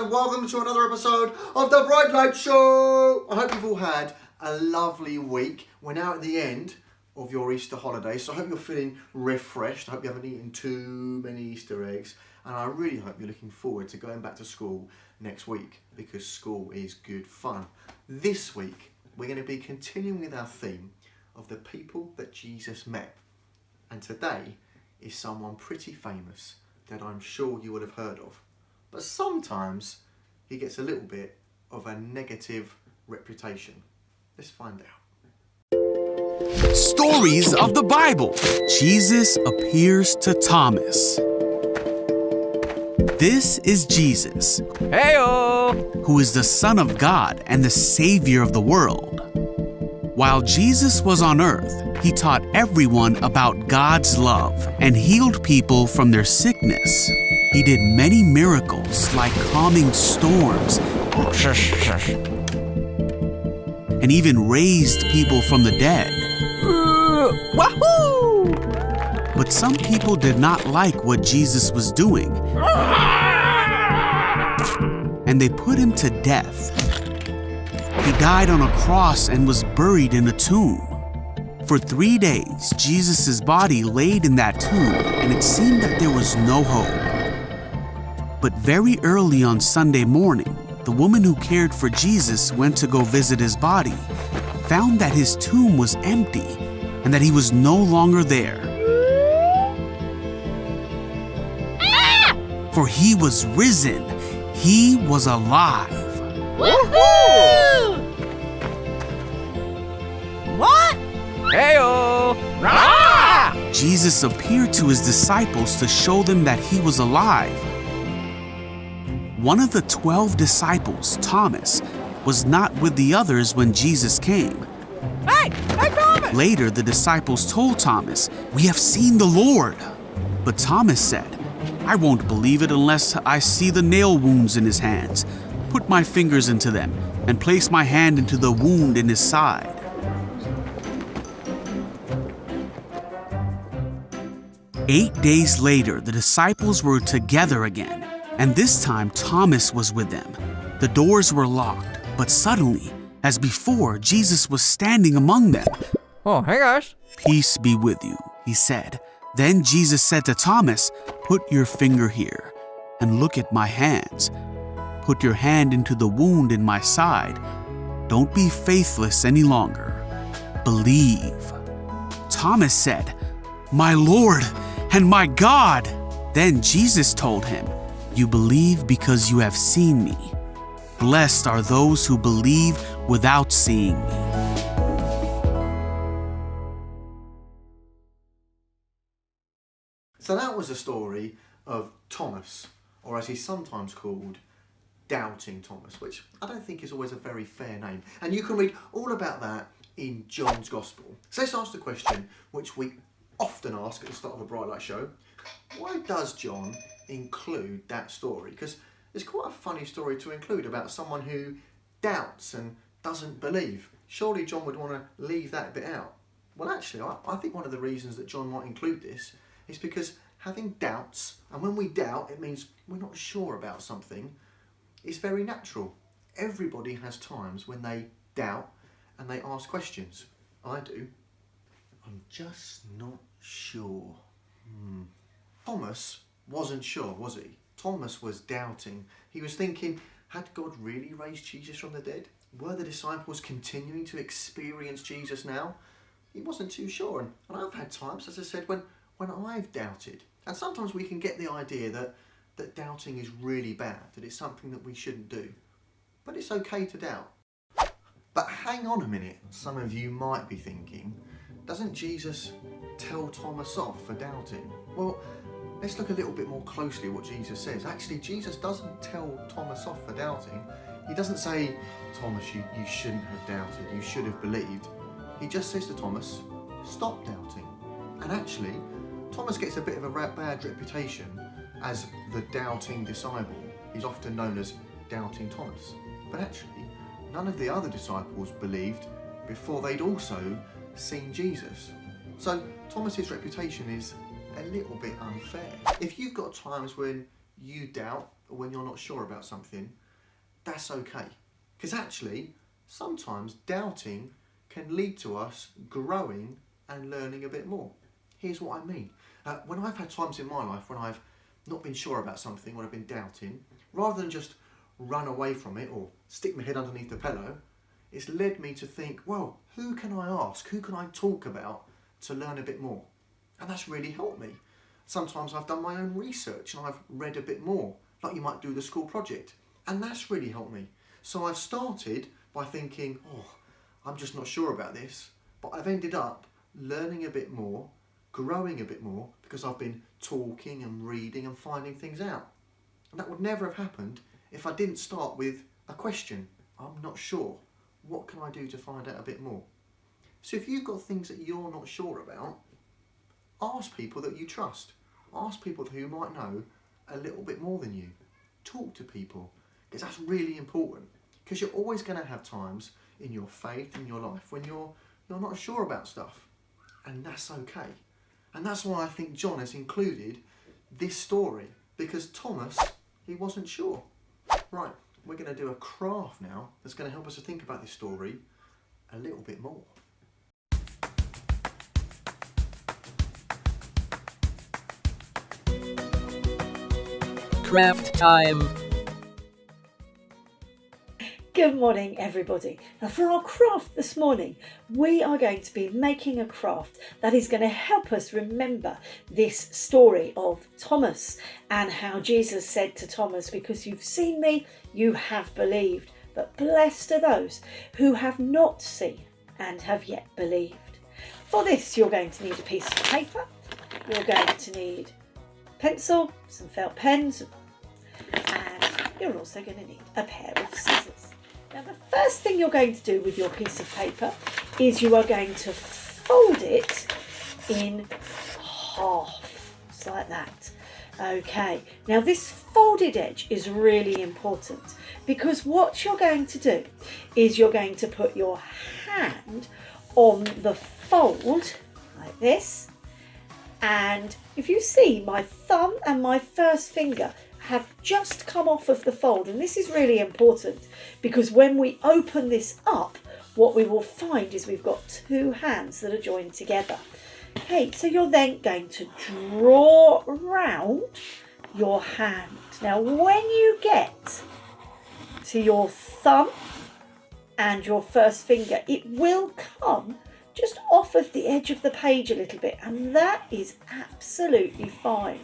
and welcome to another episode of the Bright Light Show. I hope you've all had a lovely week. We're now at the end of your Easter holiday, so I hope you're feeling refreshed. I hope you haven't eaten too many Easter eggs, and I really hope you're looking forward to going back to school next week, because school is good fun. This week, we're going to be continuing with our theme of the people that Jesus met, and today is someone pretty famous that I'm sure you will have heard of. But sometimes he gets a little bit of a negative reputation. Let's find out. Stories of the Bible. Jesus appears to Thomas. This is Jesus, Heyo! who is the Son of God and the Savior of the world. While Jesus was on earth, he taught everyone about God's love and healed people from their sickness. He did many miracles like calming storms and even raised people from the dead. Wahoo! But some people did not like what Jesus was doing, and they put him to death. He died on a cross and was buried in a tomb. For 3 days, Jesus' body laid in that tomb, and it seemed that there was no hope. But very early on Sunday morning, the woman who cared for Jesus went to go visit his body, found that his tomb was empty and that he was no longer there. For he was risen. He was alive. Woohoo! What? Heyo! Rah! Jesus appeared to his disciples to show them that he was alive. One of the 12 disciples, Thomas, was not with the others when Jesus came. Hey, Thomas! Later, the disciples told Thomas, "We have seen the Lord." But Thomas said, "I won't believe it unless I see the nail wounds in his hands, put my fingers into them, and place my hand into the wound in his side." 8 days later, the disciples were together again, and this time Thomas was with them. The doors were locked, but suddenly, as before, Jesus was standing among them. Oh, hey guys. "Peace be with you," he said. Then Jesus said to Thomas, "Put your finger here and look at my hands. Put your hand into the wound in my side. Don't be faithless any longer. Believe." Thomas said, "My Lord and my God." Then Jesus told him, "You believe because you have seen me. Blessed are those who believe without seeing me." So that was a story of Thomas, or as he's sometimes called, Doubting Thomas, which I don't think is always a very fair name. And you can read all about that in John's Gospel. So let's ask the question, which we often ask at the start of a Bright Light Show. Why does John include that story? Because it's quite a funny story to include about someone who doubts and doesn't believe. Surely John would want to leave that bit out. Well, actually, I think one of the reasons that John might include this is because having doubts, and when we doubt, it means we're not sure about something, is very natural. Everybody has times when they doubt and they ask questions. I do. I'm just not sure. Thomas wasn't sure, was he? Thomas was doubting. He was thinking, had God really raised Jesus from the dead? Were the disciples continuing to experience Jesus now? He wasn't too sure. And I've had times, as I said, when I've doubted. And sometimes we can get the idea that doubting is really bad, that it's something that we shouldn't do. But it's okay to doubt. But hang on a minute, some of you might be thinking, doesn't Jesus tell Thomas off for doubting? Well, let's look a little bit more closely at what Jesus says. Actually, Jesus doesn't tell Thomas off for doubting. He doesn't say, "Thomas, you shouldn't have doubted, you should have believed." He just says to Thomas, "Stop doubting." And actually, Thomas gets a bit of a bad reputation as the doubting disciple. He's often known as Doubting Thomas. But actually, none of the other disciples believed before they'd also seen Jesus. So Thomas's reputation is a little bit unfair. If you've got times when you doubt or when you're not sure about something, that's okay. Because actually, sometimes doubting can lead to us growing and learning a bit more. Here's what I mean. When I've had times in my life when I've not been sure about something, when I've been doubting, rather than just run away from it or stick my head underneath the pillow, it's led me to think, well, who can I ask? Who can I talk about to learn a bit more? And that's really helped me. Sometimes I've done my own research and I've read a bit more, like you might do the school project. And that's really helped me. So I've started by thinking, I'm just not sure about this. But I've ended up learning a bit more, growing a bit more, because I've been talking and reading and finding things out. And that would never have happened if I didn't start with a question. I'm not sure. What can I do to find out a bit more? So if you've got things that you're not sure about, ask people that you trust. Ask people who might know a little bit more than you. Talk to people, because that's really important. Because you're always going to have times in your faith, in your life, when you're not sure about stuff. And that's okay. And that's why I think John has included this story, because Thomas, he wasn't sure. Right, we're going to do a craft now that's going to help us to think about this story a little bit more. Craft time. Good morning, everybody. Now, for our craft this morning, we are going to be making a craft that is going to help us remember this story of Thomas and how Jesus said to Thomas, because you've seen me, you have believed. But blessed are those who have not seen and have yet believed. For this, you're going to need a piece of paper. You're going to need a pencil, some felt pens, and you're also going to need a pair of scissors. Now, the first thing you're going to do with your piece of paper is you are going to fold it in half, just like that. Okay, now this folded edge is really important, because what you're going to do is you're going to put your hand on the fold like this, and if you see, my thumb and my first finger have just come off of the fold, and this is really important because when we open this up, what we will find is we've got two hands that are joined together. Okay, so you're then going to draw round your hand. Now, when you get to your thumb and your first finger, it will come just off of the edge of the page a little bit, and that is absolutely fine.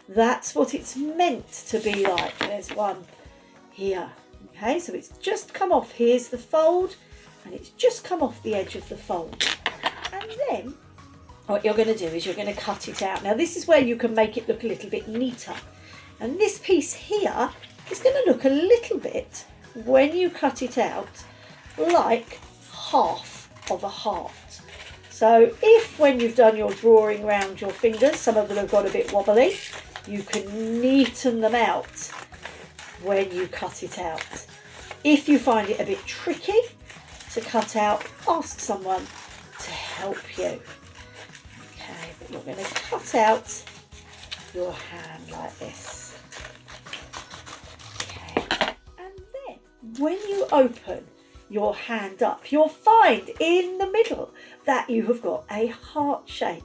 That's what it's meant to be like. There's one here. Okay, so it's just come off. Here's the fold, and it's just come off the edge of the fold. And then what you're going to do is you're going to cut it out. Now, this is where you can make it look a little bit neater. And this piece here is going to look a little bit, when you cut it out, like half of a heart. So if when you've done your drawing around your fingers, some of them have got a bit wobbly, you can neaten them out when you cut it out. If you find it a bit tricky to cut out, ask someone to help you. Okay, but you're going to cut out your hand like this. Okay, and then when you open your hand up, you'll find in the middle that you have got a heart shape,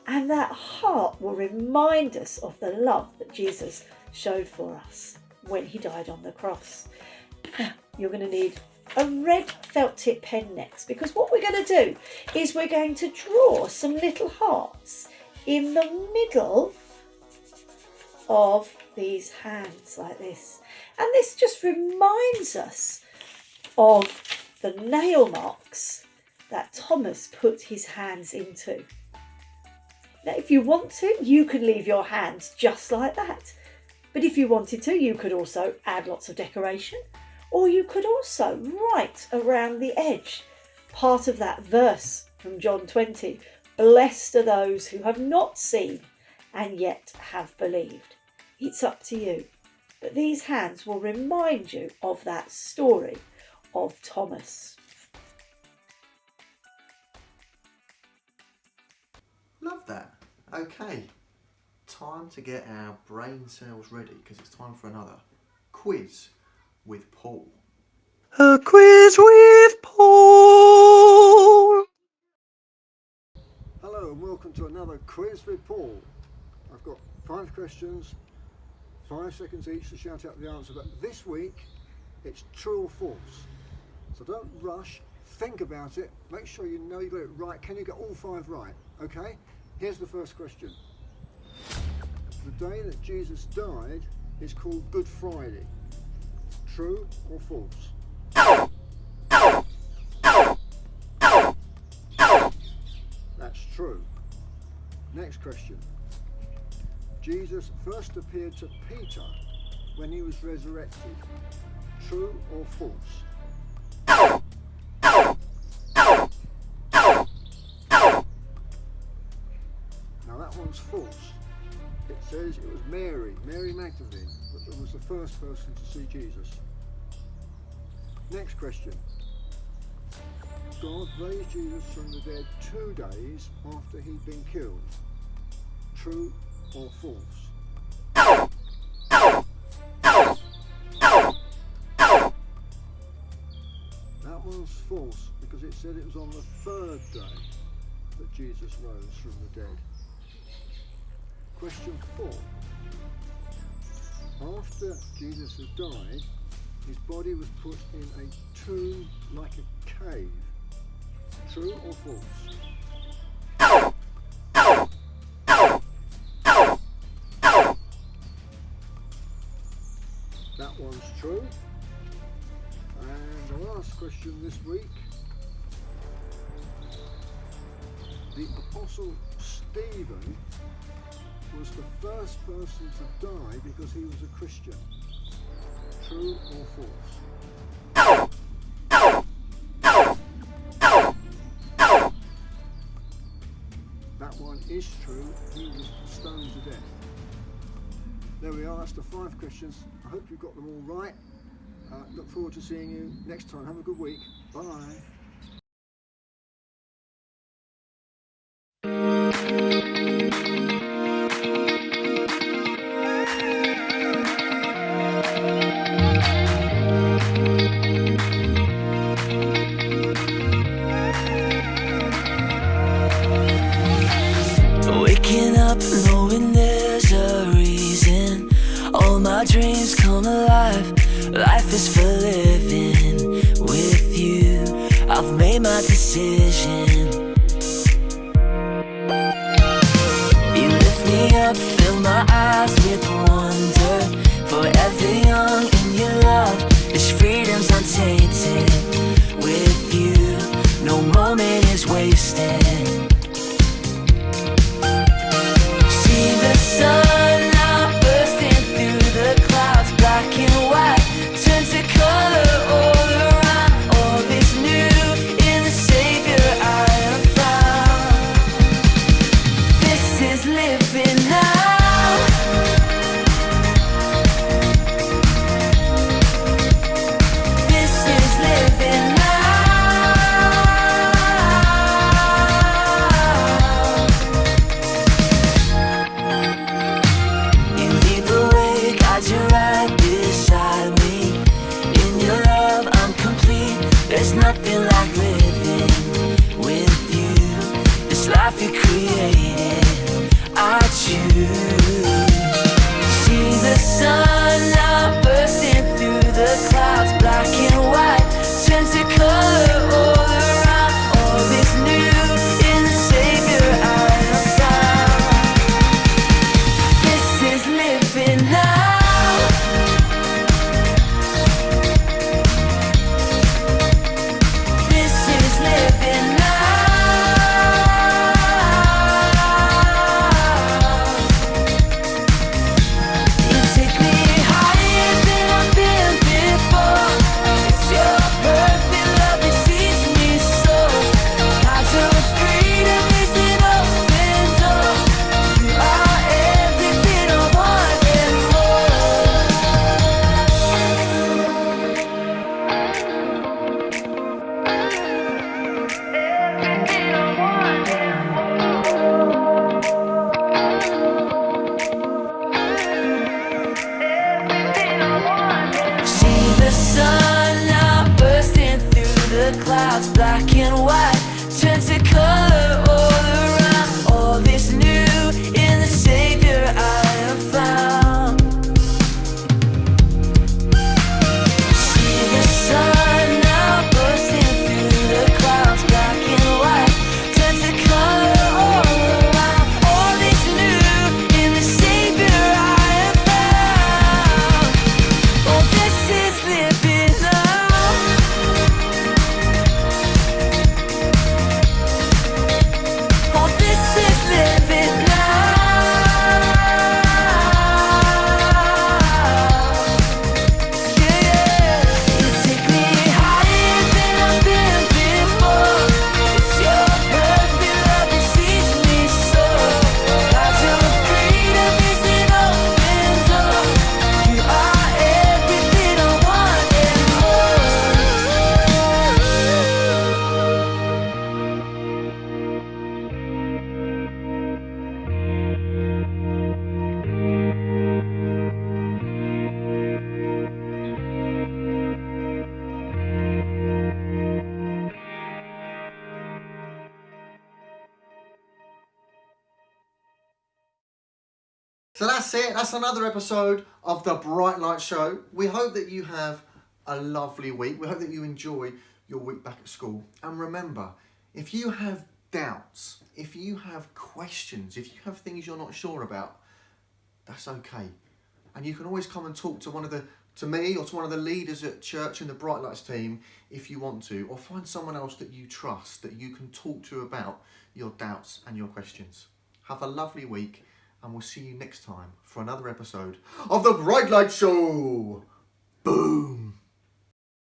and that heart will remind us of the love that Jesus showed for us when he died on the cross. Now, you're going to need a red felt tip pen next, because what we're going to do is we're going to draw some little hearts in the middle of these hands like this, and this just reminds us of the nail marks that Thomas put his hands into. Now, if you want to, you can leave your hands just like that. But if you wanted to, you could also add lots of decoration, or you could also write around the edge part of that verse from John 20. Blessed are those who have not seen and yet have believed. It's up to you. But these hands will remind you of that story of Thomas. Love that. Okay, time to get our brain cells ready because it's time for another quiz with Paul. A quiz with Paul. Hello and welcome to another quiz with Paul. I've got 5 questions, 5 seconds each to shout out the answer, but this week it's true or false. So don't rush, think about it, make sure you know you got it right. Can you get all 5 right? Okay, here's the first question. The day that Jesus died is called Good Friday. True or false? That's true. Next question. Jesus first appeared to Peter when he was resurrected. True or false? Now that one's false. It says it was Mary Magdalene, that was the first person to see Jesus. Next question. God raised Jesus from the dead 2 days after he'd been killed. True or false? That one's false because it said it was on the 3rd day that Jesus rose from the dead. Question 4. After Jesus had died, his body was put in a tomb like a cave. True or false? That one's true. And the last question this week. The Apostle Stephen was the first person to die because he was a Christian. True or false? That one is true. He was stoned to death. There we are, that's the 5 questions. I hope you got them all right. Look forward to seeing you next time. Have a good week. Bye. Waking up knowing there's a reason. All my dreams come alive. Life is for living with you. I've made my decision. You lift me up, fill my eyes with wonder. Forever young in your love. This freedom's untainted. With you, no moment is wasted. The sun now bursting through the clouds, black and white, turns to color all around. All is new in the Savior I have found. This is living now. This is living now. There's nothing like living with you. This life you created, I choose. See the sun now bursting through the clouds, black and white, turns to color all around. All is new in the Savior I have found. This is living now. that's it. That's another episode of the Bright Light Show. We hope that you have a lovely week. We hope that you enjoy your week back at school. And remember, if you have doubts, if you have questions, if you have things you're not sure about, that's okay. And you can always come and talk to me or to one of the leaders at church in the Bright Lights team if you want to, or find someone else that you trust that you can talk to about your doubts and your questions. Have a lovely week, and we'll see you next time for another episode of the Bright Light Show. Boom!